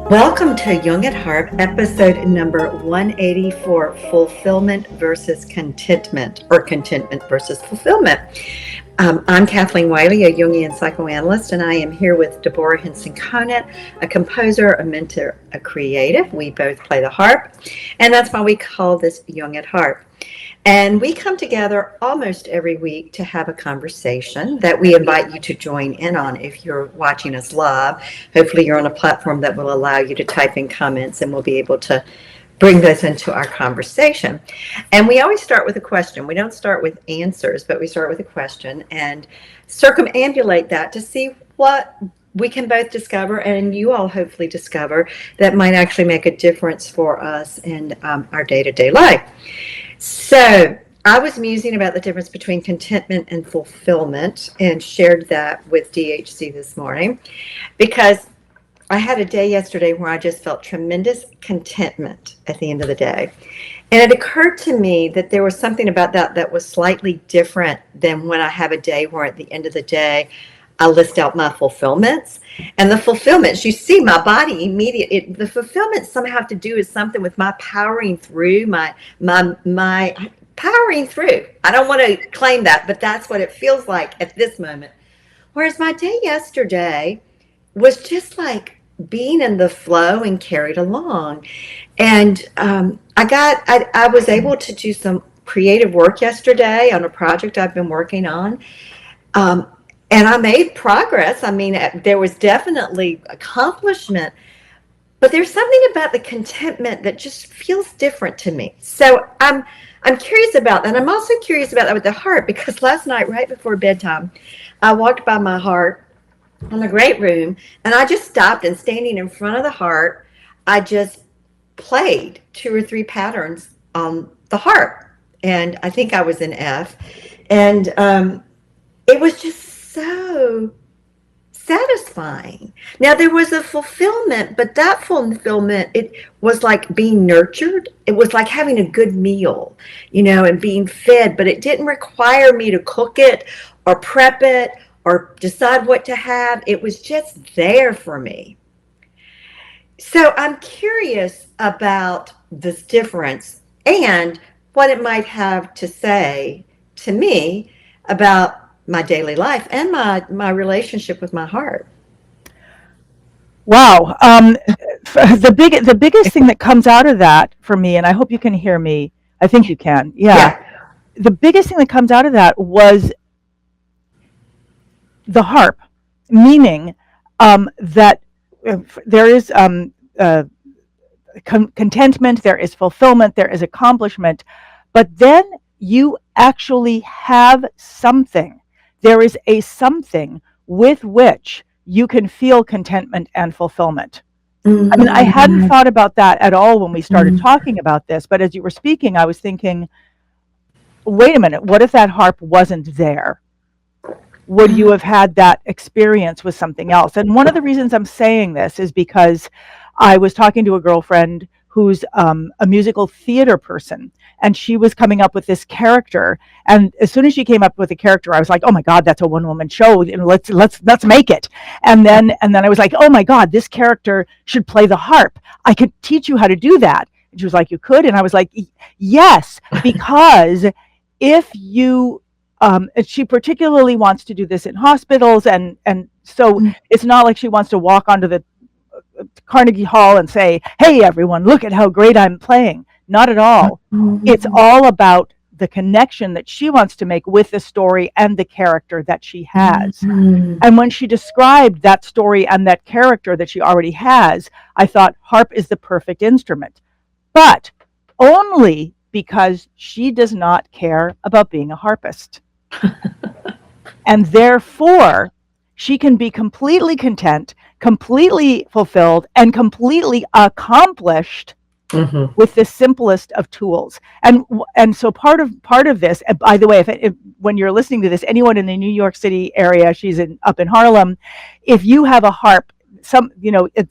Welcome to Jung at Harp, episode number 184, Fulfillment versus Contentment, or Contentment versus Fulfillment. I'm Kathleen Wiley, a Jungian psychoanalyst, and I am here with Deborah Henson-Conant, a composer, a mentor, a creative. We both play the harp, and that's why we call this Jung at Harp. And we come together almost every week to have a conversation that we invite you to join in on if you're watching us live. Hopefully you're on a platform that will allow you to type in comments and we'll be able to bring those into our conversation. And we always start with a question. We don't start with answers, but we start with a question and circumambulate that to see what we can both discover, and you all hopefully discover, that might actually make a difference for us in our day-to-day life. So I was musing about the difference between contentment and fulfillment and shared that with DHC this morning because I had a day yesterday where I just felt tremendous contentment at the end of the day. And it occurred to me that there was something about that was slightly different than when I have a day where at the end of the day, I list out my fulfillments. And the fulfillments, you see my body immediately, the fulfillment somehow have to do with something with my powering through, my powering through. I don't want to claim that, but that's what it feels like at this moment. Whereas my day yesterday was just like being in the flow and carried along. And I was able to do some creative work yesterday on a project I've been working on. And I made progress. I mean, there was definitely accomplishment, but there's something about the contentment that just feels different to me. So I'm curious about that. I'm also curious about that with the harp because last night, right before bedtime, I walked by my harp in the great room and I just stopped, and standing in front of the harp, I just played 2 or 3 patterns on the harp. And I think I was in F. And it was just so satisfying. Now there was a fulfillment, but that fulfillment, it was like being nurtured. It was like having a good meal, and being fed, but it didn't require me to cook it or prep it or decide what to have. It was just there for me. So I'm curious about this difference and what it might have to say to me about my daily life and my relationship with my heart. Wow. The biggest thing that comes out of that for me, and I hope you can hear me. I think you can. Yeah. The biggest thing that comes out of that was the harp, meaning that there is contentment, there is fulfillment, there is accomplishment, but then you actually have something. There is a something with which you can feel contentment and fulfillment. Mm-hmm. I mean, I hadn't thought about that at all when we started talking about this, but as you were speaking, I was thinking, wait a minute, what if that harp wasn't there? Would you have had that experience with something else? And one of the reasons I'm saying this is because I was talking to a girlfriend who's a musical theater person, and she was coming up with this character. And as soon as she came up with a character, I was like, "Oh my God, that's a one-woman show! And let's make it." And then I was like, "Oh my God, this character should play the harp. I could teach you how to do that." And she was like, "You could?" And I was like, "Yes, because if you." She particularly wants to do this in hospitals, and so it's not like she wants to walk onto the Carnegie Hall and say, "Hey everyone, look at how great I'm playing." Not at all. It's all about the connection that she wants to make with the story and the character that she has. And when she described that story and that character that she already has, I thought harp is the perfect instrument, but only because she does not care about being a harpist. And therefore, she can be completely content, completely fulfilled, and completely accomplished with the simplest of tools. And so part of this, and by the way, if when you're listening to this, anyone in the New York City area, she's up in Harlem, if you have a harp,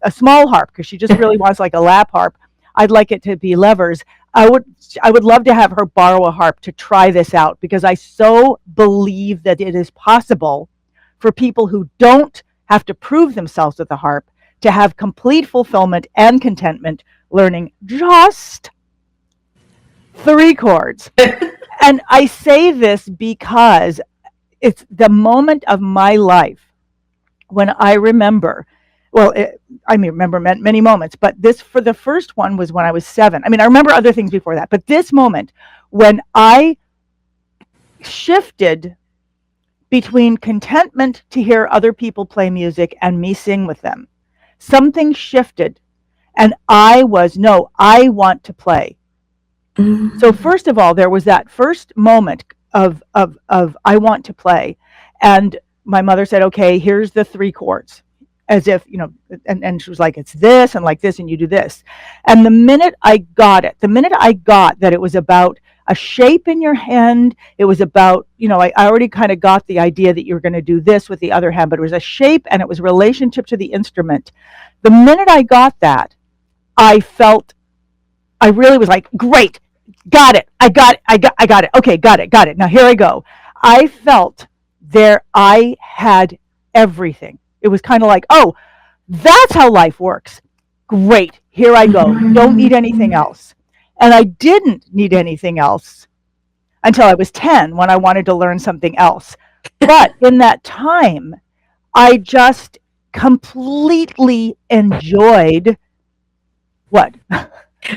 a small harp, because she just really wants like a lap harp, I'd like it to be levers. I would love to have her borrow a harp to try this out, because I so believe that it is possible for people who don't have to prove themselves with the harp to have complete fulfillment and contentment learning just 3 chords. And I say this because it's the moment of my life when I remember, I remember many moments, but this, for the first one, was when I was 7. I mean, I remember other things before that, but this moment when I shifted between contentment to hear other people play music and me sing with them, something shifted, and I want to play. So first of all, there was that first moment of I want to play, and my mother said, okay, here's the 3 chords, as if, and she was like, it's this and like this, and you do this. And the minute I got that it was about a shape in your hand, it was about, I already kind of got the idea that you were going to do this with the other hand, but it was a shape and it was relationship to the instrument. The minute I got that, I really was like, great, got it. I got it. Okay, got it. Now here I go. I felt there I had everything. It was kind of like, oh, that's how life works. Great, here I go. Don't need anything else. And I didn't need anything else until I was 10, when I wanted to learn something else. But in that time, I just completely enjoyed what?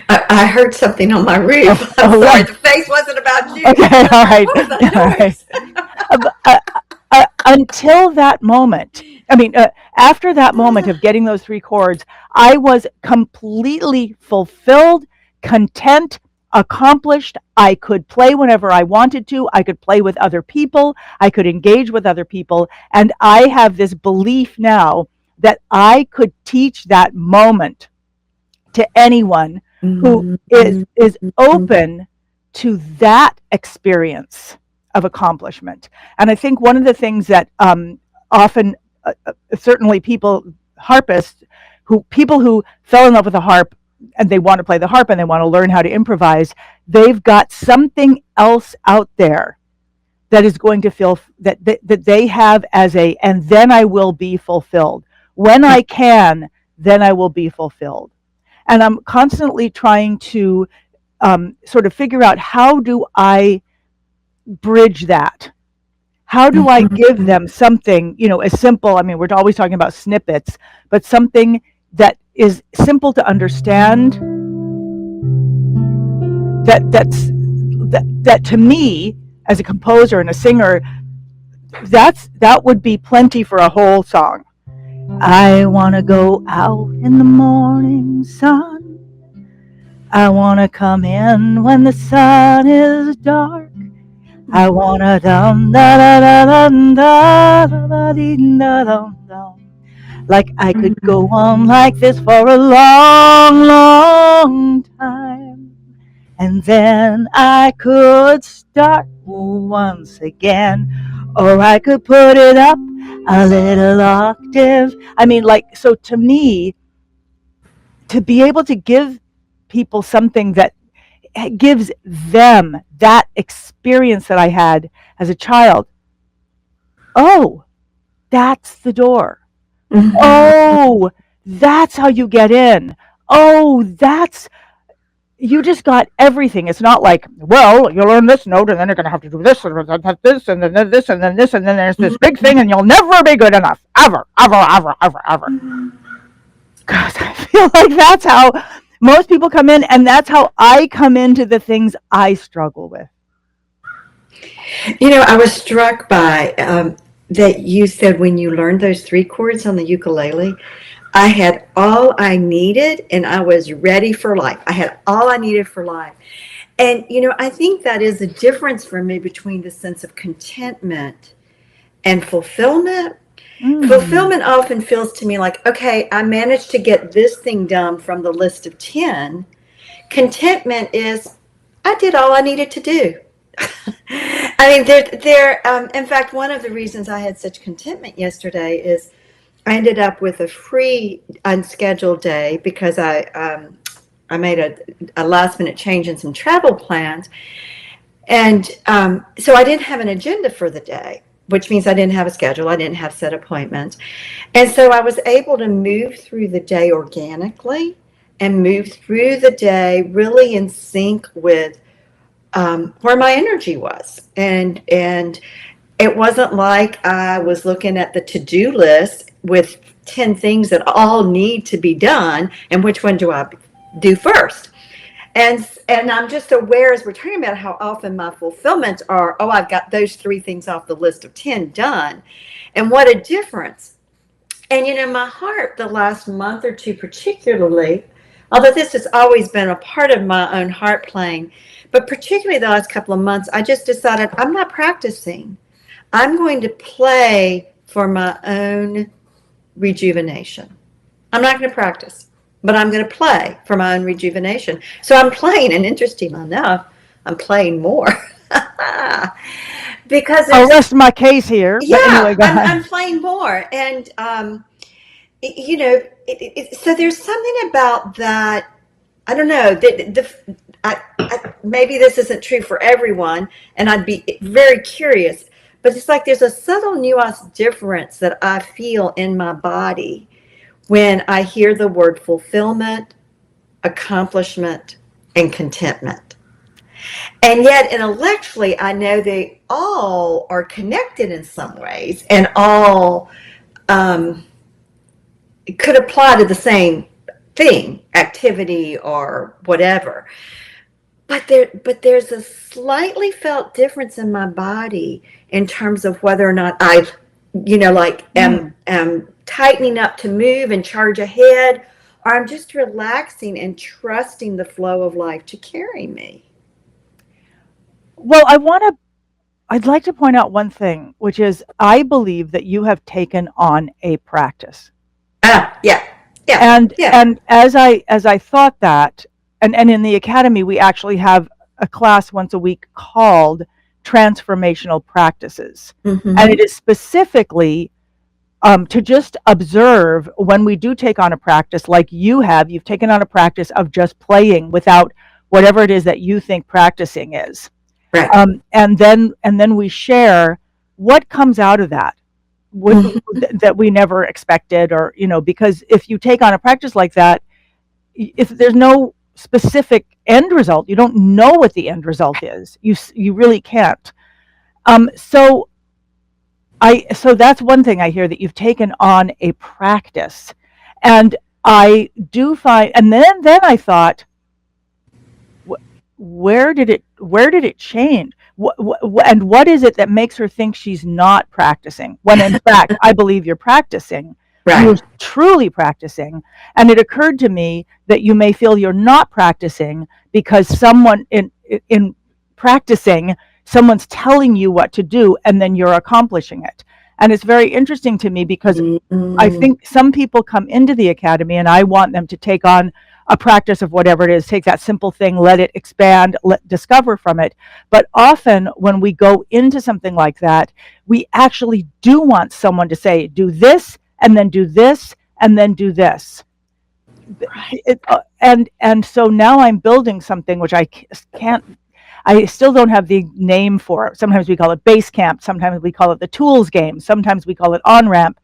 I heard something on my roof. I'm sorry, the face wasn't about you. Okay, all right. What was that noise? Until that moment, after that moment of getting those 3 chords, I was completely fulfilled, content, accomplished. I could play whenever I wanted to. I could play with other people. I could engage with other people. And I have this belief now that I could teach that moment to anyone who is open to that experience of accomplishment. And I think one of the things that often, certainly harpists, people who fell in love with the harp and they want to play the harp and they want to learn how to improvise, they've got something else out there that is going to feel that they have and then I will be fulfilled. When I can, then I will be fulfilled. And I'm constantly trying to sort of figure out, how do I bridge that? How do I give them something, as simple, we're always talking about snippets, but something that is simple to understand, that to me, as a composer and a singer, that would be plenty for a whole song. I want to go out in the morning sun. I want to come in when the sun is dark. I want to dum da da da dum da da dee da dum dum. Like I could go on like this for a long, long time. And then I could start once again. Or I could put it up a little octave. So to me, to be able to give people something that gives them that experience that I had as a child, oh, that's the door. Oh, that's how you get in. Oh, you just got everything. It's not like, well, you learn this note and then you're going to have to do this and then this and then this and then there's this big thing and you'll never be good enough. Ever. Because I feel like that's how most people come in, and that's how I come into the things I struggle with. I was struck by that you said when you learned those 3 chords on the ukulele, I had all I needed and I was ready for life. I had all I needed for life. And, I think that is a difference for me between the sense of contentment and fulfillment. Fulfillment often feels to me like, okay, I managed to get this thing done from the list of 10. Contentment is, I did all I needed to do. In fact, one of the reasons I had such contentment yesterday is I ended up with a free unscheduled day because I made a last minute change in some travel plans. And so I didn't have an agenda for the day. which means I didn't have a schedule. I didn't have set appointments. And so I was able to move through the day organically and move through the day really in sync with where my energy was. And it wasn't like I was looking at the to-do list with 10 things that all need to be done and which one do I do first. And I'm just aware as we're talking about how often my fulfillments are, oh, I've got those 3 things off the list of 10 done. And what a difference. And my heart the last month or two particularly, although this has always been a part of my own harp playing, but particularly the last couple of months, I just decided I'm not practicing. I'm going to play for my own rejuvenation. I'm not going to practice, but I'm going to play for my own rejuvenation. So I'm playing, and interesting enough, I'm playing more. Because I'll rest my case here. Yeah, anyway, I'm playing more. And, so there's something about that. I don't know. Maybe this isn't true for everyone, and I'd be very curious. But it's like there's a subtle nuanced difference that I feel in my body when I hear the word fulfillment, accomplishment, and contentment. And yet intellectually, I know they all are connected in some ways and all could apply to the same thing, activity or whatever. But there's a slightly felt difference in my body in terms of whether or not I, am tightening up to move and charge ahead, or I'm just relaxing and trusting the flow of life to carry me. Well, I'd like to point out one thing, which is I believe that you have taken on a practice. Yeah. And as I thought that, and in the academy, we actually have a class once a week called Transformational Practices. Mm-hmm. And it is specifically to just observe when we do take on a practice like you've taken on a practice of just playing without whatever it is that you think practicing is. Right. And then we share what comes out of that. That we never expected, or because if you take on a practice like that, if there's no specific end result, you don't know what the end result is. You really can't. So that's one thing I hear, that you've taken on a practice, and I do find, and then I thought, where did it change? And what is it that makes her think she's not practicing, when in fact I believe you're practicing. Right. You're truly practicing. And it occurred to me that you may feel you're not practicing because someone in practicing, someone's telling you what to do and then you're accomplishing it. And it's very interesting to me because I think some people come into the academy and I want them to take on a practice of whatever it is, take that simple thing, let it expand, discover from it. But often when we go into something like that, we actually do want someone to say, do this, and then do this, and then do this. Right. And so now I'm building something which I still don't have the name for it. Sometimes we call it base camp, sometimes we call it the tools game, sometimes we call it on ramp,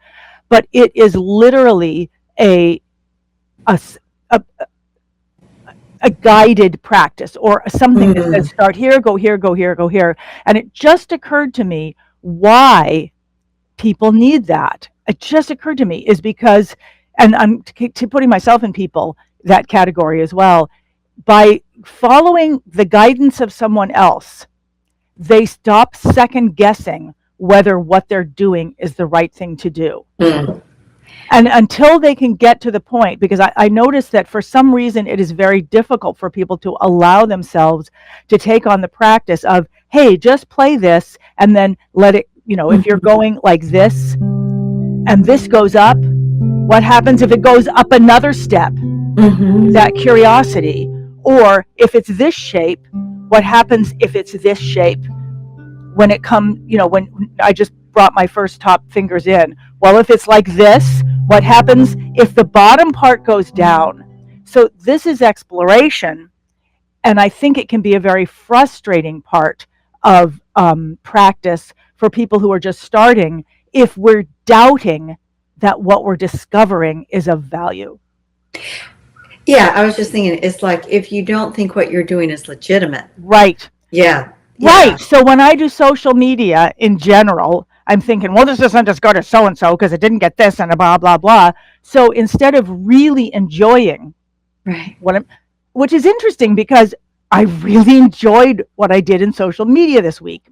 but it is literally a guided practice, or something that says start here, go here, go here, go here. And it just occurred to me why people need that. It just occurred to me is because, and I'm putting myself in that category as well, by following the guidance of someone else, they stop second guessing whether what they're doing is the right thing to do. And until they can get to the point, because I noticed that for some reason it is very difficult for people to allow themselves to take on the practice of, hey, just play this and then let it, if you're going like this and this goes up, what happens if it goes up another step? That curiosity. Or if it's this shape, what happens if it's this shape? When it comes, when I just brought my first top fingers in, well, if it's like this, what happens if the bottom part goes down? So this is exploration, and I think it can be a very frustrating part of practice for people who are just starting if we're doubting that what we're discovering is of value. Yeah, I was just thinking, it's like if you don't think what you're doing is legitimate. Right. Yeah, Right. yeah. So when I do social media in general, I'm thinking, well, this doesn't just go to so and so because it didn't get this and a blah, blah, blah. So instead of really enjoying Right. what I'm, which is interesting because I really enjoyed what I did in social media this week.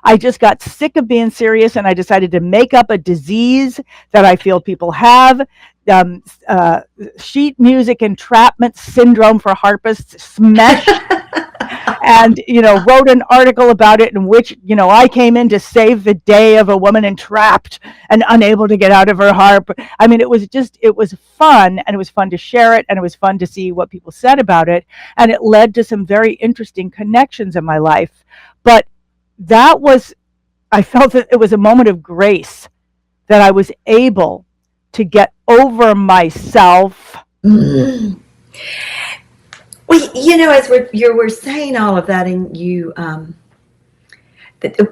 I just got sick of being serious and I decided to make up a disease that I feel people have. Um, uh, Sheet music entrapment syndrome for harpists, SMESH, and wrote an article about it in which I came in to save the day of a woman entrapped and unable to get out of her harp. I mean, it was fun, and it was fun to share it, and it was fun to see what people said about it, and it led to some very interesting connections in my life. But I felt that it was a moment of grace, that I was able to get over myself. Mm. Well, as we're saying all of that, and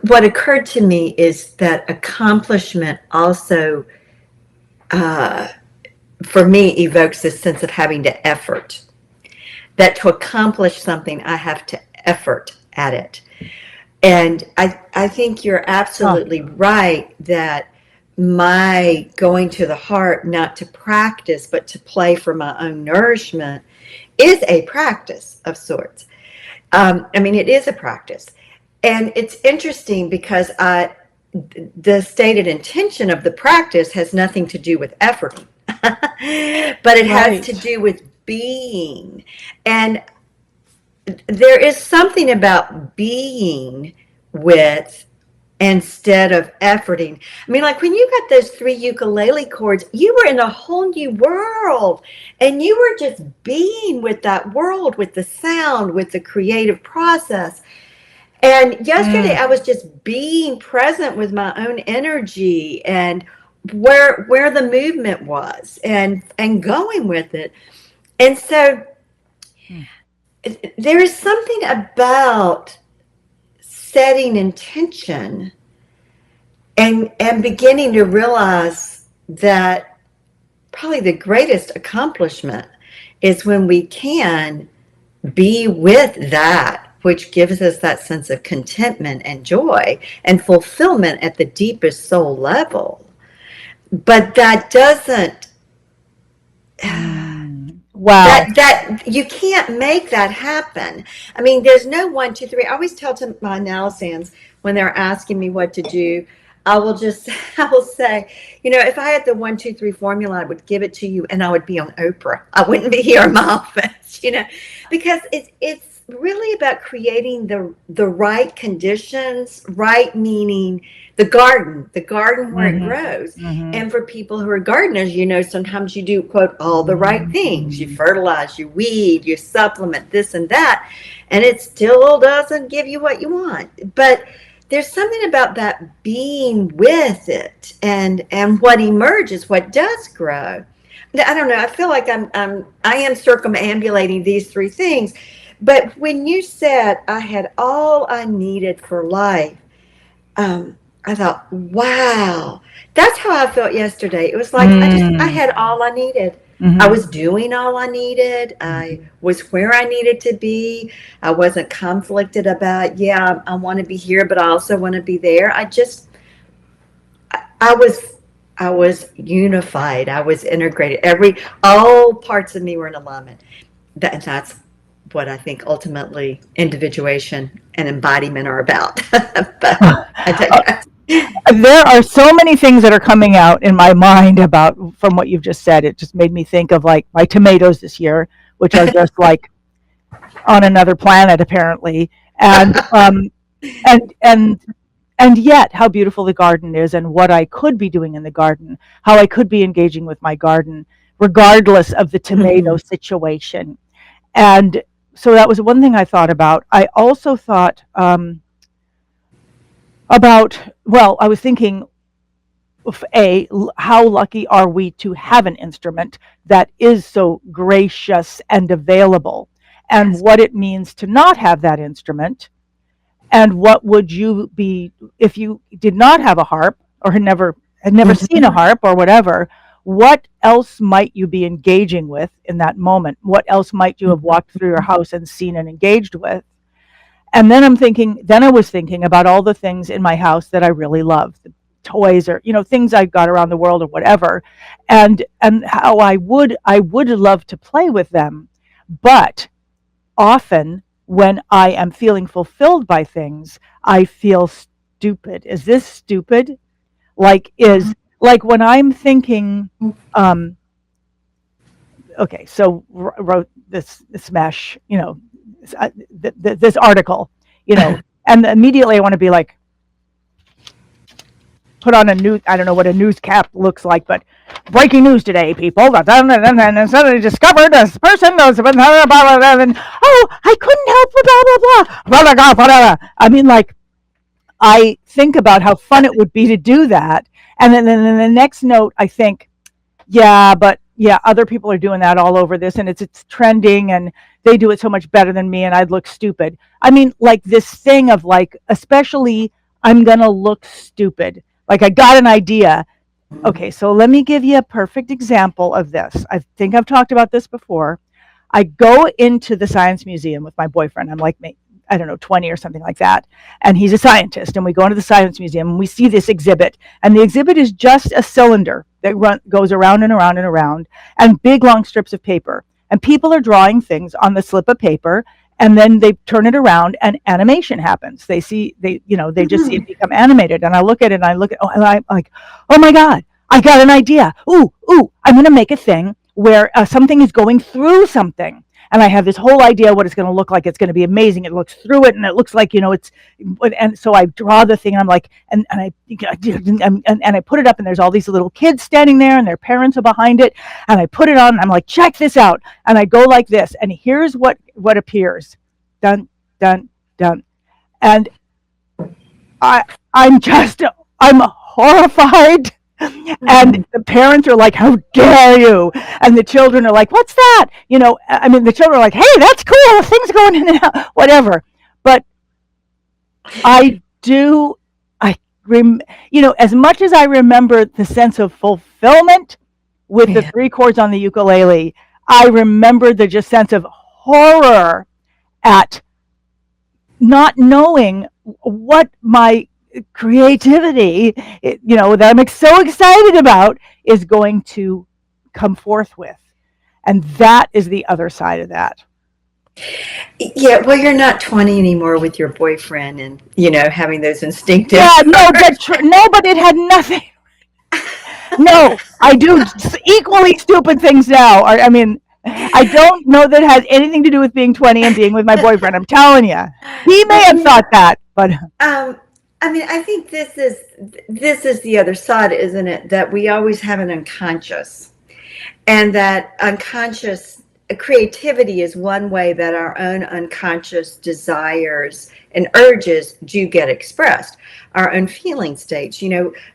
what occurred to me is that accomplishment also, for me, evokes this sense of having to effort. That to accomplish something, I have to effort at it. And I think you're absolutely right that my going to the harp, not to practice, but to play for my own nourishment, is a practice of sorts. It is a practice. And it's interesting because the stated intention of the practice has nothing to do with efforting, but it has to do with being. And there is something about being with instead of efforting. Like when you got those 3 ukulele chords, you were in a whole new world, and you were just being with that world, with the sound, with the creative process. And yesterday I was just being present with my own energy and where the movement was and going with it. And so there is something about setting intention and beginning to realize that probably the greatest accomplishment is when we can be with that which gives us that sense of contentment and joy and fulfillment at the deepest soul level. But that doesn't Wow. that you can't make that happen. There's no 1, 2, 3. I always tell to my now-sans when they're asking me what to do, I will say, if I had the 1, 2, 3 formula, I would give it to you and I would be on Oprah. I wouldn't be here in my office, because it's really about creating the right conditions, right meaning the garden where it grows. And for people who are gardeners, sometimes you do, quote, all the right things. You fertilize, you weed, you supplement this and that, and it still doesn't give you what you want. But there's something about that being with it and what emerges, what does grow. I don't know. I feel like I am circumambulating these 3 things. But when you said I had all I needed for life, I thought, wow, that's how I felt yesterday. It was like I had all I needed. I was doing all I needed. I was where I needed to be. I wasn't conflicted about, I want to be here, but I also want to be there. I was unified. I was integrated. All parts of me were in alignment. That's what I think ultimately individuation and embodiment are about. But I digress. There are so many things that are coming out in my mind from what you've just said. It just made me think of like my tomatoes this year, which are just like on another planet apparently, and yet how beautiful the garden is, and what I could be doing in the garden, how I could be engaging with my garden, regardless of the tomato situation. And so that was one thing I thought about. I also thought I was thinking, how lucky are we to have an instrument that is so gracious and available, and what it means to not have that instrument, And what would you be if you did not have a harp, or had never seen a Mhm. harp or whatever? What else might you be engaging with in that moment? What else might you have walked through your house and seen and engaged with? And then I was thinking about all the things in my house that I really love, the toys, or things I got around the world or whatever, and how I would love to play with them. But often when I am feeling fulfilled by things, I feel stupid. Is this stupid? Like when I'm thinking, um, okay, so wrote this mesh, this article, you know, and immediately I want to be like, put on a news. I don't know what a news cap looks like, but breaking news today, people. And suddenly discovered this person knows blah, blah, blah, blah, and oh, I couldn't help blah blah blah blah blah blah. I mean, like, I think about how fun it would be to do that, and then in the next note, I think, yeah, but yeah, other people are doing that all over this, and it's trending, and they do it so much better than me, and I'd look stupid. I mean, like this thing of like, especially, I'm gonna look stupid. Like I got an idea. Okay, so let me give you a perfect example of this. I think I've talked about this before. I go into the science museum with my boyfriend. I'm like, I don't know, 20 or something like that. And he's a scientist. And we go into the science museum and we see this exhibit. And the exhibit is just a cylinder that goes around and around and around, and big long strips of paper. And people are drawing things on the slip of paper. And then they turn it around and animation happens. They just see it become animated. And I look at it and and I'm like, oh my God, I got an idea. Ooh, I'm going to make a thing where something is going through something. And I have this whole idea what it's going to look like. It's going to be amazing. It looks through it, and it looks like and so I draw the thing. And I'm like, and I put it up, and there's all these little kids standing there, and their parents are behind it. And I put it on, and I'm like, check this out. And I go like this, and here's what appears, dun dun dun, and I'm horrified. And the parents are like, how dare you? And the children are like, what's that? I mean, the children are like, hey, that's cool. Things going in and out, whatever. But I do, as much as I remember the sense of fulfillment with the Yeah. 3 chords on the ukulele, I remember the just sense of horror at not knowing what my creativity, that I'm so excited about, is going to come forth with. And that is the other side of that. Yeah, well, you're not 20 anymore with your boyfriend and, having those instinctive. Yeah, no, no, but it had nothing. No, I do equally stupid things now. I mean, I don't know that it has anything to do with being 20 and being with my boyfriend. I'm telling you, he may have thought that, but I mean, I think this is the other side, isn't it? That we always have an unconscious, and that unconscious creativity is one way that our own unconscious desires and urges do get expressed. Our own feeling states,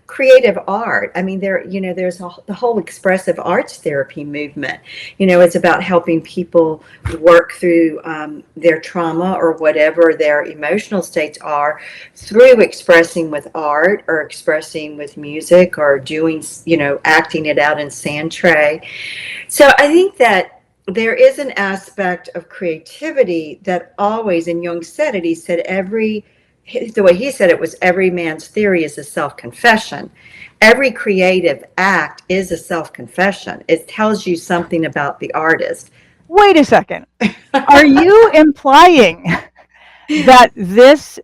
creative art. I mean, there's the whole expressive arts therapy movement. It's about helping people work through their trauma or whatever their emotional states are through expressing with art or expressing with music or doing, acting it out in sand tray. So I think that there is an aspect of creativity that always, and Jung said it, he said the way he said it was, every man's theory is a self-confession. Every creative act is a self-confession. It tells you something about the artist. Wait a second. Are you implying that this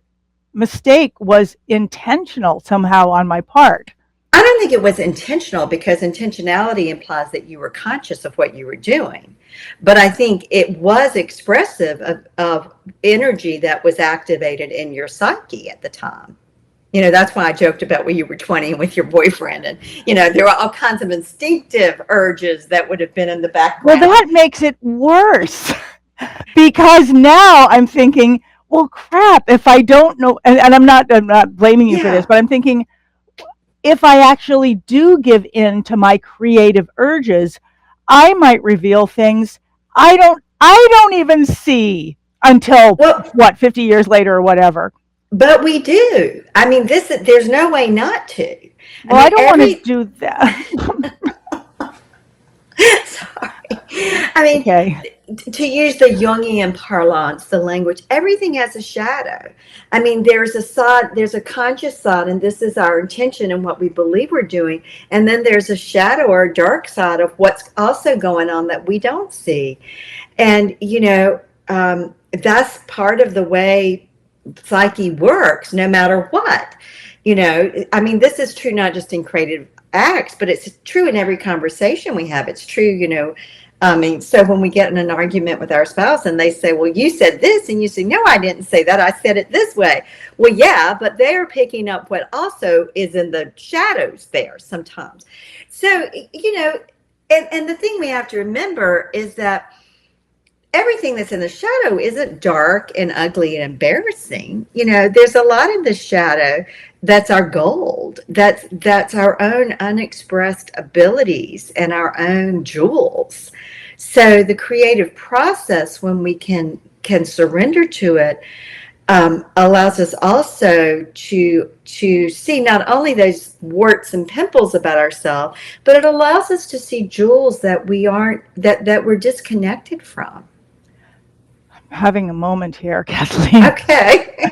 mistake was intentional somehow on my part? I don't think it was intentional, because intentionality implies that you were conscious of what you were doing. But I think it was expressive of energy that was activated in your psyche at the time. That's why I joked about when you were 20 and with your boyfriend. And, there were all kinds of instinctive urges that would have been in the background. Well, that makes it worse because now I'm thinking, well, crap, if I don't know, and I'm not blaming you for this, but I'm thinking, if I actually do give in to my creative urges, I might reveal things I don't even see until 50 years later or whatever. But we do. I mean, there's no way not to. I Well, I mean, don't want to do that. sorry. I mean, Okay. to use the Jungian parlance, the language, everything has a shadow. I mean, there's a conscious side, and this is our intention and what we believe we're doing. And then there's a shadow or a dark side of what's also going on that we don't see. And, that's part of the way psyche works, no matter what. I mean, this is true not just in creative acts, but it's true in every conversation we have. It's true, I mean, so when we get in an argument with our spouse and they say, well, you said this, and you say, no, I didn't say that. I said it this way. Well, yeah, but they're picking up what also is in the shadows there sometimes. So, and the thing we have to remember is that everything that's in the shadow isn't dark and ugly and embarrassing. There's a lot in the shadow that's our gold. That's our own unexpressed abilities and our own jewels. So the creative process, when we can surrender to it, allows us also to see not only those warts and pimples about ourselves, but it allows us to see jewels that we're disconnected from. Having a moment here, Kathleen. Okay.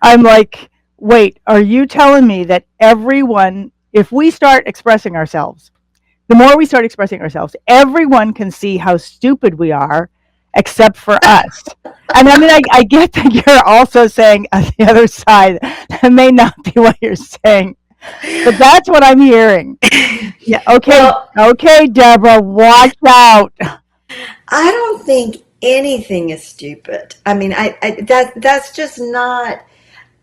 I'm like, wait, are you telling me that everyone, if we start expressing ourselves, the more we start expressing ourselves, everyone can see how stupid we are except for us? And I mean, I get that you're also saying on the other side, that may not be what you're saying, but that's what I'm hearing. Yeah. Okay. Well, Okay, Deborah, watch out. I don't think anything is stupid. I mean, that's just not.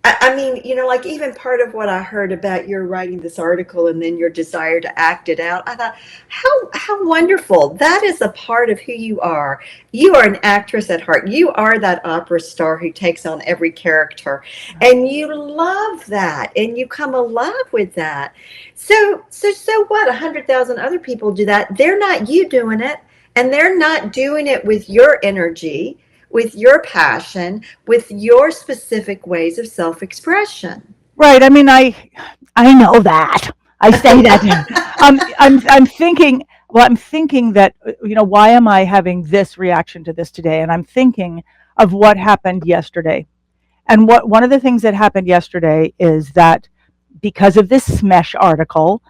I mean, like even part of what I heard about your writing this article and then your desire to act it out, I thought, how wonderful. That is a part of who you are. You are an actress at heart. You are that opera star who takes on every character. And you love that. And you come alive with that. So what? 100,000 other people do that. They're not you doing it. And they're not doing it with your energy, with your passion, with your specific ways of self-expression. Right. I mean, I know that. I say that. I'm thinking. Well, I'm thinking that why am I having this reaction to this today? And I'm thinking of what happened yesterday. And one of the things that happened yesterday is that because of this Smesh article,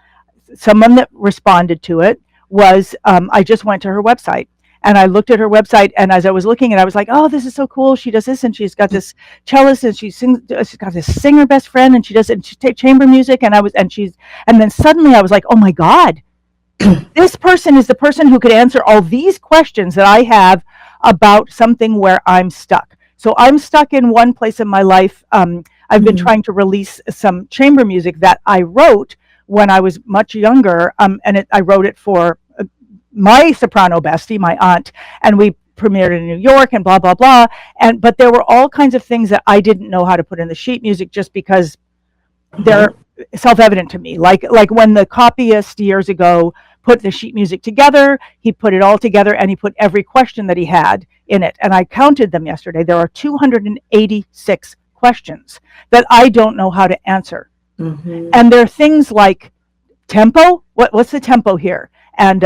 someone that responded to it was I just went to her website and I looked at her website, and as I was looking, and I was like, oh, this is so cool. She does this, and she's got this cellist, and she sings. She's got this singer best friend, and she does it. And she takes chamber music, and then suddenly I was like, oh my God, this person is the person who could answer all these questions that I have about something where I'm stuck. So I'm stuck in one place in my life. I've been trying to release some chamber music that I wrote when I was much younger, I wrote it for my soprano bestie, my aunt, and we premiered in New York and blah, blah, blah. But there were all kinds of things that I didn't know how to put in the sheet music just because they're self-evident to me. Like when the copyist years ago put the sheet music together, he put it all together and he put every question that he had in it. And I counted them yesterday. There are 286 questions that I don't know how to answer. Mm-hmm. And there are things like tempo. What's the tempo here? And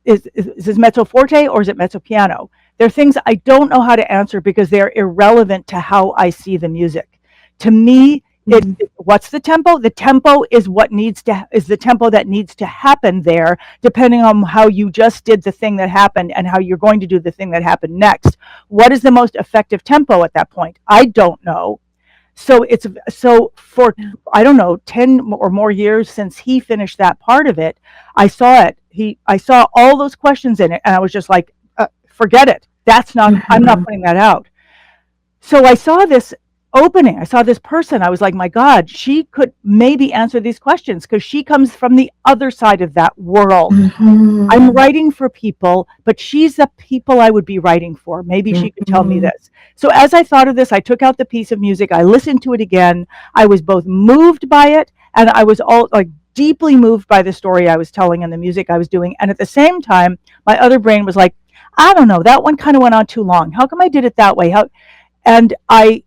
is this mezzo forte or is it mezzo piano? There are things I don't know how to answer because they're irrelevant to how I see the music. To me, what's the tempo? The tempo is the tempo that needs to happen there, depending on how you just did the thing that happened and how you're going to do the thing that happened next. What is the most effective tempo at that point? I don't know. So for, I don't know, 10 or more years since he finished that part of it, I saw it. I saw all those questions in it, and I was just like, forget it. I'm not putting that out. So I saw this opening. I saw this person. I was like, my God, she could maybe answer these questions because she comes from the other side of that world. Mm-hmm. I'm writing for people, but she's the people I would be writing for. Maybe she could tell me this. So as I thought of this, I took out the piece of music. I listened to it again. I was both moved by it, and I was all like deeply moved by the story I was telling and the music I was doing. And at the same time, my other brain was like, I don't know, that one kind of went on too long. How come I did it that way? And I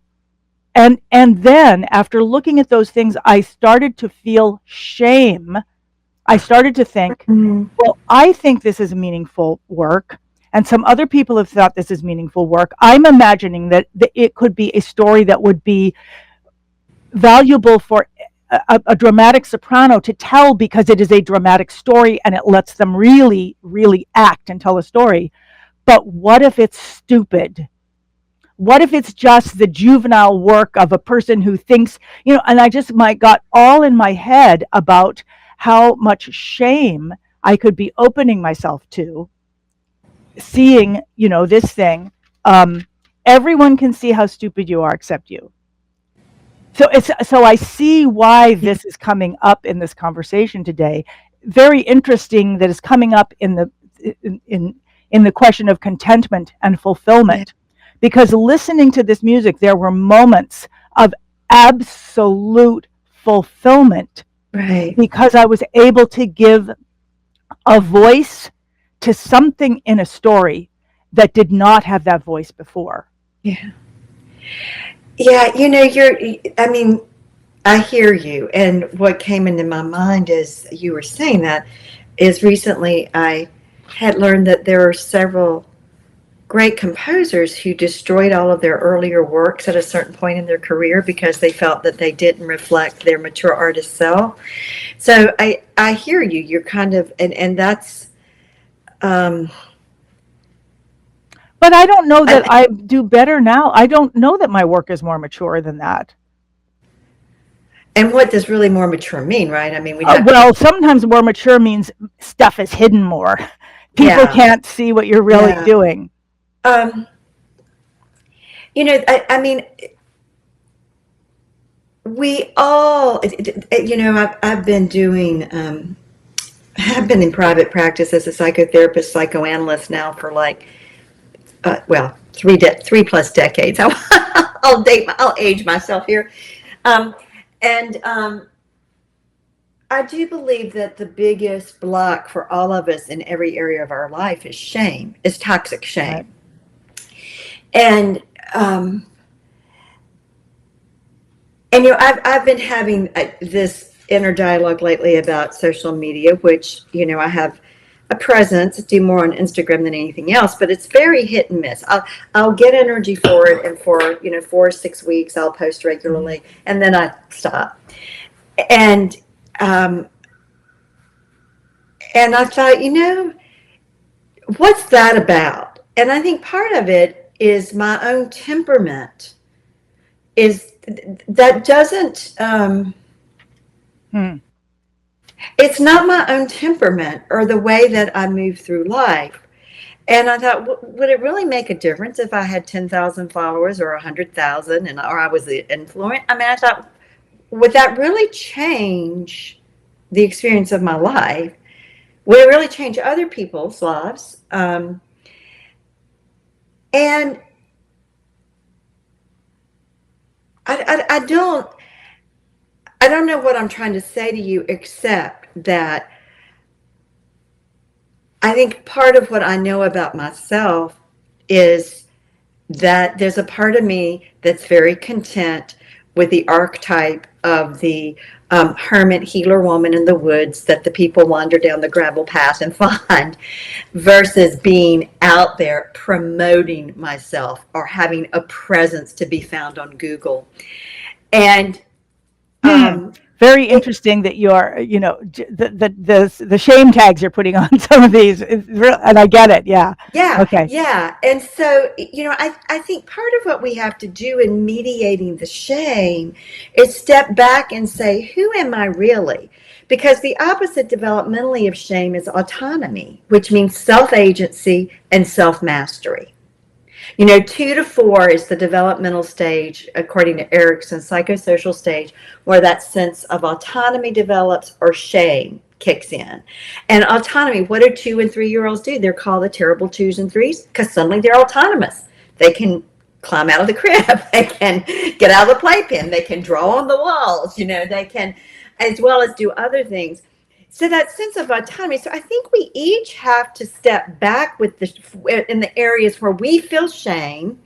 And then after looking at those things, I started to feel shame. I started to think, Mm, well, I think this is meaningful work, and some other people have thought this is meaningful work. I'm imagining that it could be a story that would be valuable for a dramatic soprano to tell, because it is a dramatic story and it lets them really, really act and tell a story. But what if it's stupid? What if it's just the juvenile work of a person who thinks, and I just got all in my head about how much shame I could be opening myself to seeing, this thing. Everyone can see how stupid you are except you. So I see why this is coming up in this conversation today. Very interesting that it's coming up in the question of contentment and yeah, fulfillment, because listening to this music, there were moments of absolute fulfillment right. because I was able to give a voice to something in a story that did not have that voice before. Yeah. Yeah, I mean, I hear you. And what came into my mind as you were saying that is recently I had learned that there are several great composers who destroyed all of their earlier works at a certain point in their career because they felt that they didn't reflect their mature artist self. So I hear you. You're kind of, and that's, um, But I don't know that I, I do better now. I don't know that my work is more mature than that. and what does really more mature mean, right? I mean, we'd have to be, Well, sometimes more mature means stuff is hidden more. People yeah, can't see what you're really yeah. doing. Um, I mean, we all, I've been doing, have been in private practice as a psychotherapist, psychoanalyst now for like, well, 3+ decades. I'll age myself here. Um, and I do believe that the biggest block for all of us in every area of our life is shame, is toxic Right. shame. And, um, and I've been having this inner dialogue lately about social media, which I have a presence, do more on Instagram than anything else, but it's very hit and miss. I'll get energy for it, and for 4 or 6 weeks I'll post Mhm. regularly, and then I stop. And um, and I thought, what's that about? And I think part of it is my own temperament. Is that doesn't Hmm. it's not my own temperament or the way that I move through life. And I thought, would it really make a difference if I had 10,000 followers or 100,000, or I was the influence? I mean, I thought, would that really change the experience of my life? Would it really change other people's lives? And I don't know what I'm trying to say to you, except that I think part of what I know about myself is that there's a part of me that's very content with the archetype of the hermit healer woman in the woods that the people wander down the gravel path and find, versus being out there promoting myself or having a presence to be found on Google. And Hmm. um, Very it, interesting that you're, the shame tags you're putting on some of these, and I get it. Yeah. Yeah, Okay. yeah. And so, I think part of what we have to do in mediating the shame is step back and say, who am I really? Because the opposite developmentally of shame is autonomy, which means self agency and self mastery. 2 to 4 is the developmental stage, according to Erickson's psychosocial stage, where that sense of autonomy develops or shame kicks in. And autonomy, what do 2 and 3 year olds do? They're called the terrible 2s and 3s because suddenly they're autonomous. They can climb out of the crib, they can get out of the playpen, they can draw on the walls, they can, as well as do other things. So that sense of autonomy. So I think we each have to step back with in the areas where we feel shame.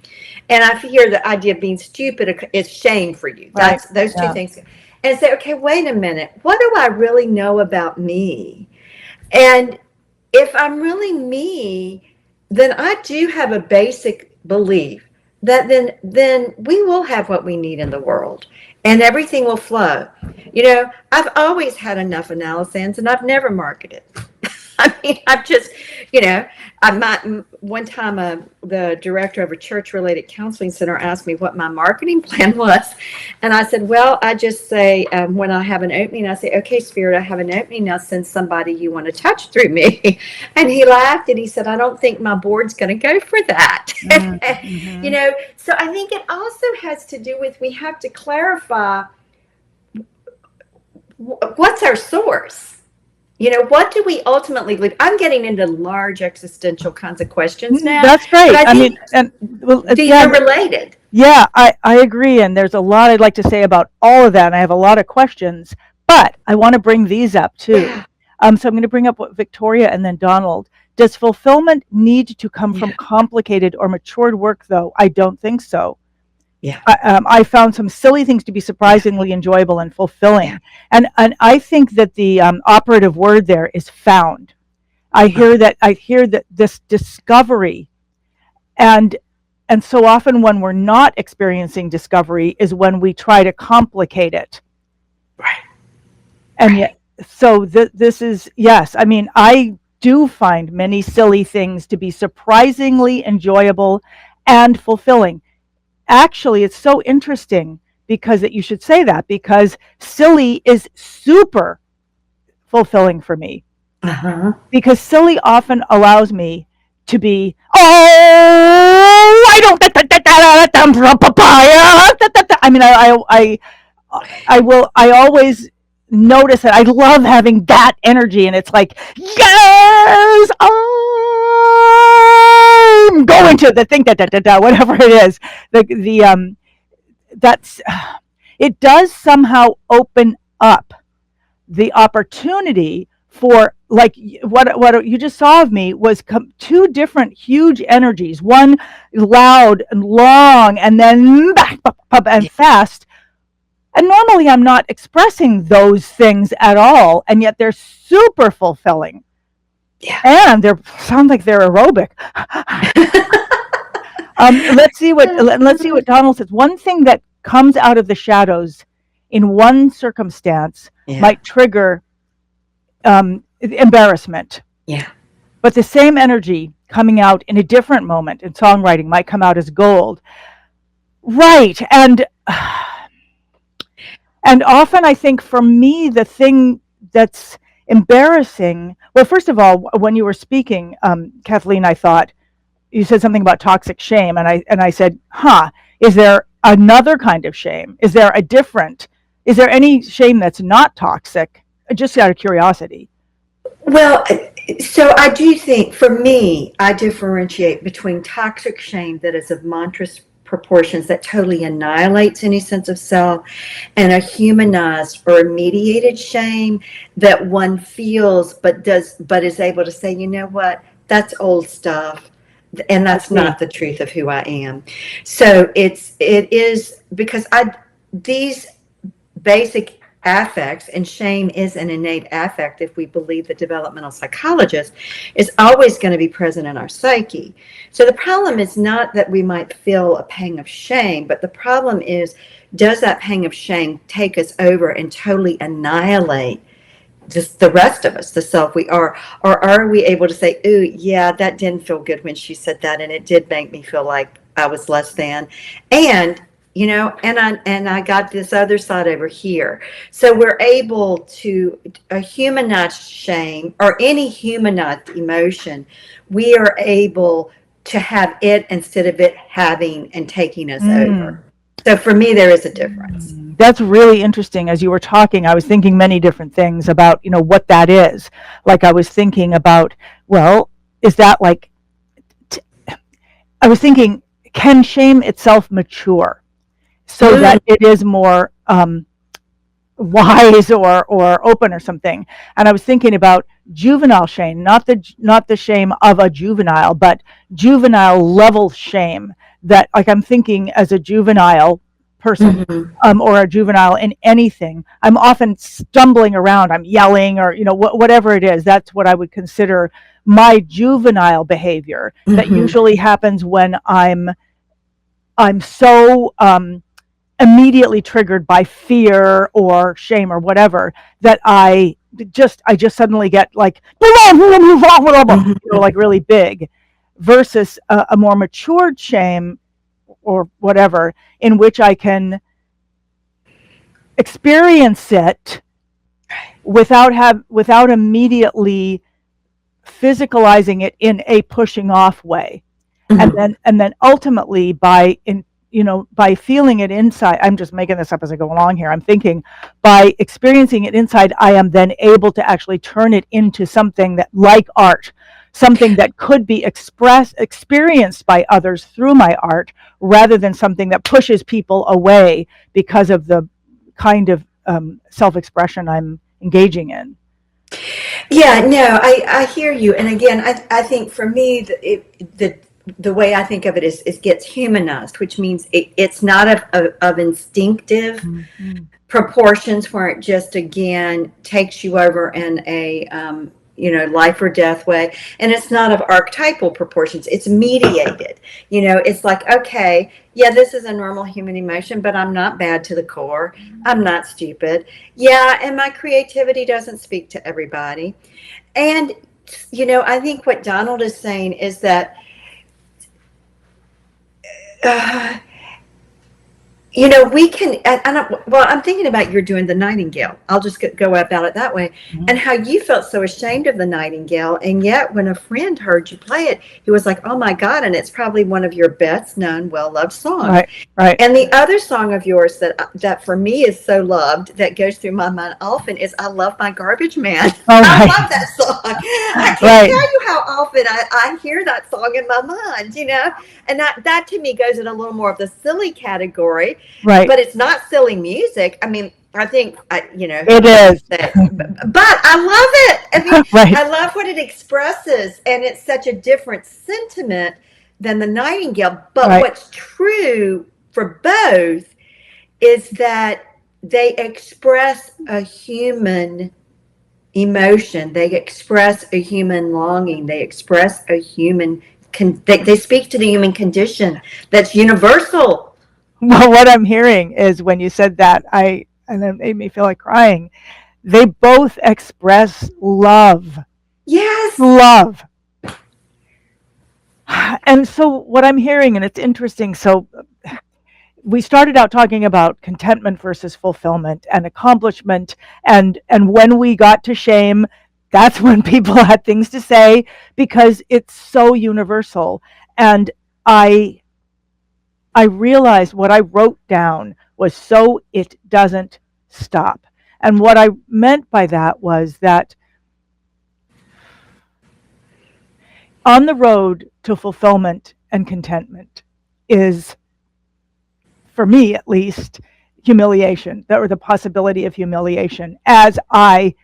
And I hear the idea of being stupid is shame for you. Right. That's those two Yeah. things. And say, okay, wait a minute. What do I really know about me? And if I'm really me, then I do have a basic belief that then we will have what we need in the world and everything will flow. I've always had enough analysis and I've never marketed. I mean, I've just, I might, one time the director of a church-related counseling center asked me what my marketing plan was. And I said, well, I just say, when I have an opening, I say, okay, Spirit, I have an opening. Now send somebody you want to touch through me. And he laughed and he said, I don't think my board's going to go for that. Mm-hmm. So I think it also has to do with, we have to clarify what's our source. What do we ultimately believe? I'm getting into large existential kinds of questions now. That's great. But I mean, and well, these are related. Yeah, I agree. And there's a lot I'd like to say about all of that. And I have a lot of questions, but I want to bring these up too. Yeah. So I'm going to bring up what Victoria and then Donald. Does fulfillment need to come from complicated or matured work, though? I don't think so. Yeah. I found some silly things to be surprisingly enjoyable and fulfilling. Yeah. And I think that the operative word there is found. I hear that this discovery, and so often when we're not experiencing discovery is when we try to complicate it. Right. And yet, so this is, yes, I mean, I do find many silly things to be surprisingly enjoyable and fulfilling. Actually, it's so interesting because you should say that, because silly is super fulfilling for me. Uh-huh. Because silly often allows me to be, I don't, I mean, I always notice that I love having that energy, and it's like, yes, I'm going to the thing, whatever it is. That's, it does somehow open up the opportunity for, like, what you just saw of me was two different huge energies, one loud and long and then and fast. And normally I'm not expressing those things at all, and yet they're super fulfilling. Yeah. And they sound like they're aerobic. Let's see what Donald says. One thing that comes out of the shadows in one circumstance might trigger embarrassment. Yeah. But the same energy coming out in a different moment in songwriting might come out as gold. Right. And often I think for me, the thing that's embarrassing, well, first of all, when you were speaking, Kathleen, I thought you said something about toxic shame. And I said, is there another kind of shame? Is there any shame that's not toxic? Just out of curiosity. Well, so I do think, for me, I differentiate between toxic shame that is of monstrous proportions that totally annihilates any sense of self, and a humanized or mediated shame that one feels but is able to say, you know what, that's old stuff, and that's not the truth of who I am. So it is because these basic affects, and shame is an innate affect, if we believe the developmental psychologist, is always going to be present in our psyche. So the problem is not that we might feel a pang of shame, but the problem is, does that pang of shame take us over and totally annihilate just the rest of us, the self we are? Or are we able to say, ooh, yeah, that didn't feel good when she said that, and it did make me feel like I was less than, and I got this other side over here. So we're able to, a humanized shame or any humanized emotion, we are able to have it instead of it having and taking us over. So for me, there is a difference. That's really interesting. As you were talking, I was thinking many different things about, what that is. Like I was thinking about, well, is that like, I was thinking, can shame itself mature? So that it is more wise or open or something. And I was thinking about juvenile shame, not the shame of a juvenile, but juvenile level shame. That, like, I'm thinking as a juvenile person, Mm-hmm. or a juvenile in anything, I'm often stumbling around, I'm yelling, or whatever it is. That's what I would consider my juvenile behavior. That Mm-hmm. usually happens when I'm so immediately triggered by fear or shame or whatever, that I just suddenly get like, Mm-hmm. like really big, versus a more matured shame or whatever, in which I can experience it without immediately physicalizing it in a pushing off way. and Mm-hmm. then and then ultimately, by feeling it inside, I'm just making this up as I go along here, I'm thinking, by experiencing it inside, I am then able to actually turn it into something that, like art, something that could be experienced by others through my art, rather than something that pushes people away because of the kind of self-expression I'm engaging in. Yeah, no, I hear you. And again, I think for me, the way I think of it is gets humanized, which means it's not of instinctive Mm-hmm. proportions where it just again takes you over in a life or death way, and it's not of archetypal proportions. It's mediated. It's like, okay, yeah, this is a normal human emotion, but I'm not bad to the core. I'm not stupid. Yeah, and my creativity doesn't speak to everybody. And I think what Donald is saying is that uh, we can, well, I'm thinking about you're doing the Nightingale. I'll just go about it that way. And how you felt so ashamed of the Nightingale. And yet, when a friend heard you play it, he was like, oh my God. And it's probably one of your best known, well loved songs. Right, right. And the other song of yours that for me is so loved, that goes through my mind often, is I Love My Garbage Man. All I right. love that song. I can't Right, tell you how often I hear that song in my mind. And that to me goes in a little more of the silly category, right. but it's not silly music. I mean, I think who It am I to is. say? But I love it. I mean, Right, I love what it expresses, and it's such a different sentiment than the Nightingale. But right, what's true for both is that they express a human emotion. They express a human longing. They express a human. They speak to the human condition that's universal. well, what I'm hearing is, when you said that, and it made me feel like crying. They both express love. Yes. Love. And so what I'm hearing, and it's interesting, so we started out talking about contentment versus fulfillment and accomplishment, and when we got to shame, that's when people had things to say, because it's so universal. And I I realized what I wrote down was, so it doesn't stop. And what I meant by that was that on the road to fulfillment and contentment is, for me at least, humiliation, or the possibility of humiliation, as I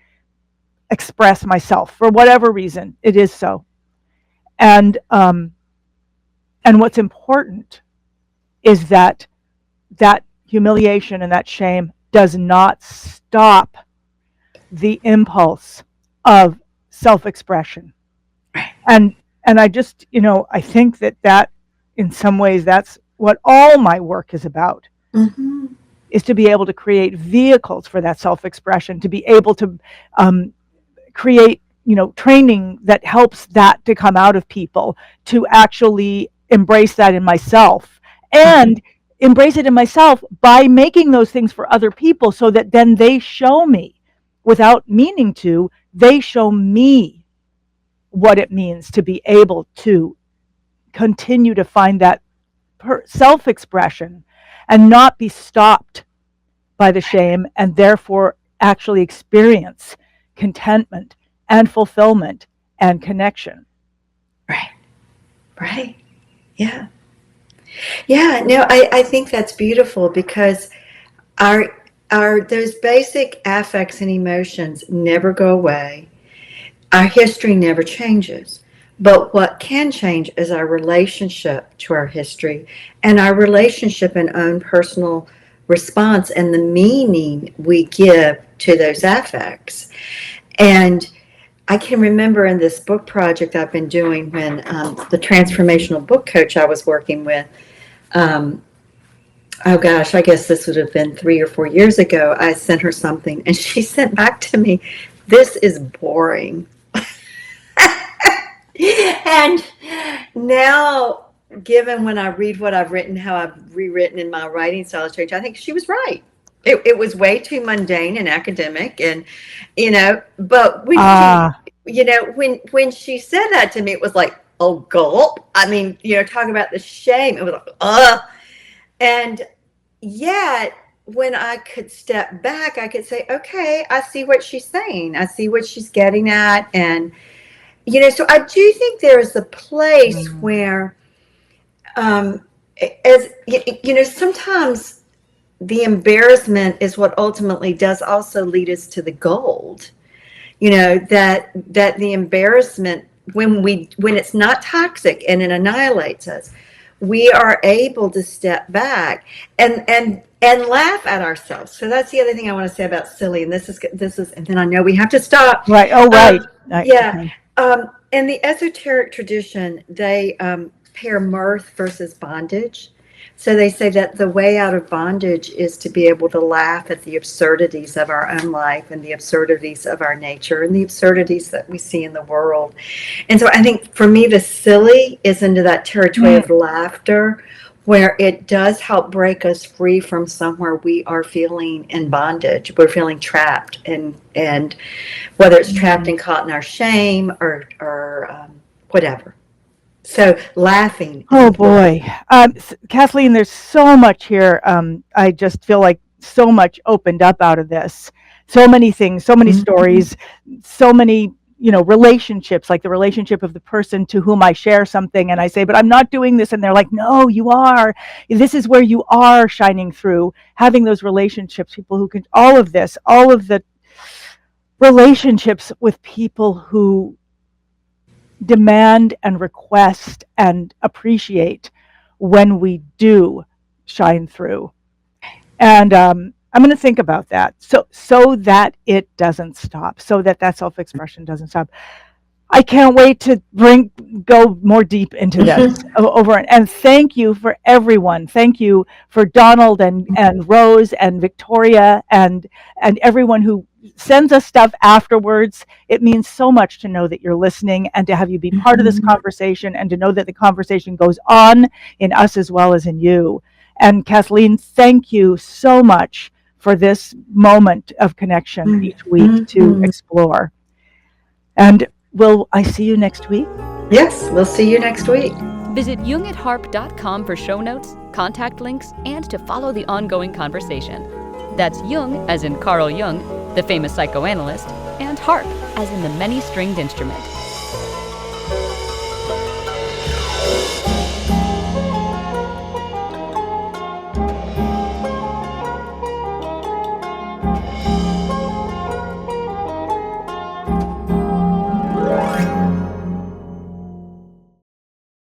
express myself for whatever reason. It is so. And what's important is that humiliation and that shame does not stop the impulse of self-expression. Right. And I just, I think that in some ways, that's what all my work is about, Mm-hmm. is to be able to create vehicles for that self-expression, to be able to create, training that helps that to come out of people, to actually embrace that in myself, and embrace it in myself by making those things for other people, so that then they show me, without meaning to, they show me what it means to be able to continue to find that self-expression and not be stopped by the shame, and therefore actually experience contentment and fulfillment and connection. Right. Right. Yeah. Yeah. No, I think that's beautiful, because our those basic affects and emotions never go away. Our history never changes. But what can change is our relationship to our history and our relationship and own personal response and the meaning we give to those affects. And I can remember in this book project I've been doing when the transformational book coach I was working with, um, oh gosh, I guess this would have been 3 or 4 years ago, I sent her something and she sent back to me, "This is boring." And now, given when I read what I've written, how I've rewritten in my writing style has changed, I think she was right. It was way too mundane and academic, and but when when she said that to me, it was like, oh, gulp. I mean, talk about the shame. It was like, ugh. And yet, when I could step back, I could say, okay, I see what she's saying. I see what she's getting at, and so I do think there is a place where, as sometimes the embarrassment is what ultimately does also lead us to the gold. That the embarrassment, when it's not toxic and it annihilates us, we are able to step back and laugh at ourselves. So that's the other thing I want to say about silly. And this is, and then I know we have to stop. Right. Oh, right. Yeah. Okay. In the esoteric tradition, they pair mirth versus bondage. So they say that the way out of bondage is to be able to laugh at the absurdities of our own life and the absurdities of our nature and the absurdities that we see in the world. And so I think for me, the silly is into that territory of laughter, where it does help break us free from somewhere we are feeling in bondage. We're feeling trapped, and whether it's trapped and caught in our shame or whatever. So laughing. Oh boy, Kathleen, there's so much here. I just feel like so much opened up out of this. So many things, so many stories, so many relationships, like the relationship of the person to whom I share something and I say, but I'm not doing this. And they're like, no, you are. This is where you are shining through, having those relationships, people who can, all of this, all of the relationships with people who demand and request and appreciate when we do shine through. And I'm going to think about that so that it doesn't stop, so that self-expression doesn't stop. I can't wait to go more deep into this over. And thank you for everyone. Thank you for Donald and Rose and Victoria and everyone who sends us stuff afterwards. It means so much to know that you're listening and to have you be part of this conversation and to know that the conversation goes on in us as well as in you. And Kathleen, thank you so much for this moment of connection each week to explore. And will I see you next week? Yes, we'll see you next week. Visit jungatharp.com for show notes, contact links, and to follow the ongoing conversation. That's Jung, as in Carl Jung, the famous psychoanalyst, and harp, as in the many-stringed instrument.